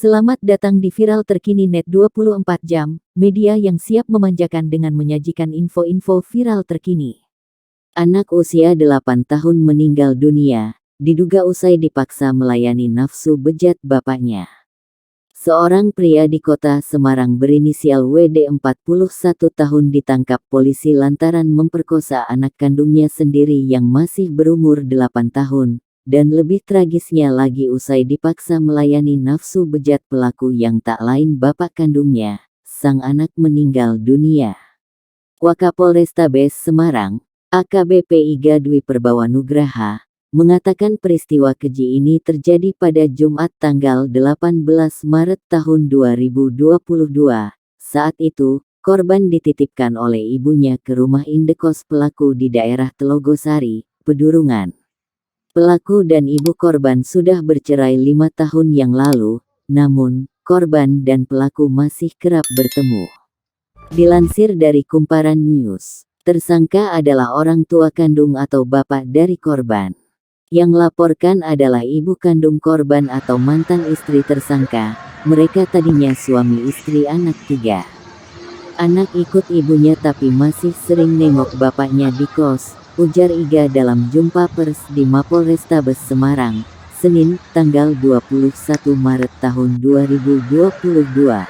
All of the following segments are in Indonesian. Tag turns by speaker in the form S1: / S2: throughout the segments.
S1: Selamat datang di Viral Terkini Net 24 Jam, media yang siap memanjakan dengan menyajikan info-info viral terkini. Anak usia 8 tahun meninggal dunia, diduga usai dipaksa melayani nafsu bejat bapaknya. Seorang pria di kota Semarang berinisial WD 41 tahun ditangkap polisi lantaran memperkosa anak kandungnya sendiri yang masih berumur 8 tahun. Dan lebih tragisnya lagi usai dipaksa melayani nafsu bejat pelaku yang tak lain bapak kandungnya, sang anak meninggal dunia. Wakapolrestabes Semarang, AKBP Iga Dwi Perbawa Nugraha, mengatakan peristiwa keji ini terjadi pada Jumat tanggal 18 Maret tahun 2022. Saat itu, korban dititipkan oleh ibunya ke rumah indekos pelaku di daerah Telogosari, Pedurungan. Pelaku dan ibu korban sudah bercerai 5 tahun yang lalu, namun, korban dan pelaku masih kerap bertemu. Dilansir dari Kumparan News, tersangka adalah orang tua kandung atau bapak dari korban. Yang laporkan adalah ibu kandung korban atau mantan istri tersangka, mereka tadinya suami istri anak 3. Anak ikut ibunya tapi masih sering nengok bapaknya di kos, ujar Iga dalam jumpa pers di Mapolrestabes Semarang, Senin, tanggal 21 Maret tahun 2022.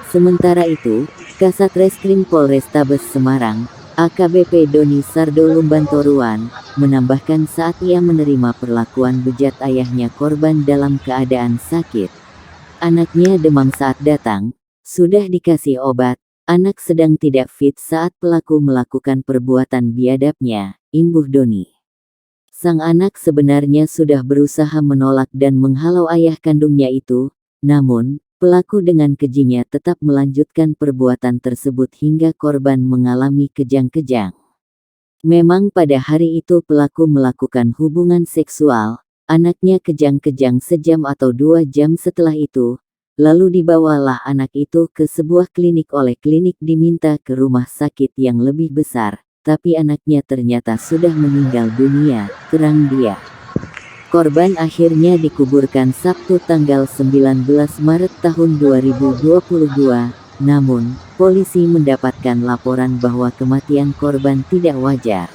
S1: Sementara itu, Kasat Reskrim Polrestabes Semarang, AKBP Doni Sardo Lumbantoruan, menambahkan saat ia menerima perlakuan bejat ayahnya korban dalam keadaan sakit. Anaknya demam saat datang, sudah dikasih obat. Anak sedang tidak fit saat pelaku melakukan perbuatan biadabnya, imbuh Doni. Sang anak sebenarnya sudah berusaha menolak dan menghalau ayah kandungnya itu, namun, pelaku dengan kejinya tetap melanjutkan perbuatan tersebut hingga korban mengalami kejang-kejang. Memang pada hari itu pelaku melakukan hubungan seksual, anaknya kejang-kejang sejam atau 2 jam setelah itu. Lalu dibawalah anak itu ke sebuah klinik oleh klinik diminta ke rumah sakit yang lebih besar, tapi anaknya ternyata sudah meninggal dunia, terang dia. Korban akhirnya dikuburkan Sabtu tanggal 19 Maret tahun 2022, namun, polisi mendapatkan laporan bahwa kematian korban tidak wajar.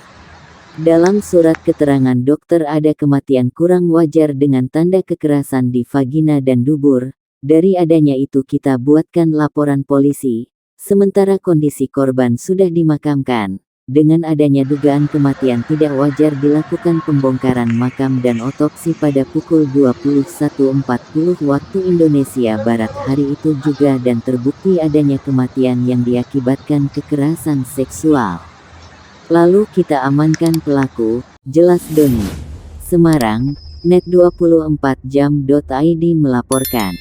S1: Dalam surat keterangan dokter ada kematian kurang wajar dengan tanda kekerasan di vagina dan dubur. Dari adanya itu kita buatkan laporan polisi, sementara kondisi korban sudah dimakamkan. Dengan adanya dugaan kematian tidak wajar dilakukan pembongkaran makam dan otopsi pada pukul 21.40 waktu Indonesia Barat hari itu juga dan terbukti adanya kematian yang diakibatkan kekerasan seksual. Lalu kita amankan pelaku, jelas Doni. Semarang, Net24jam.id melaporkan.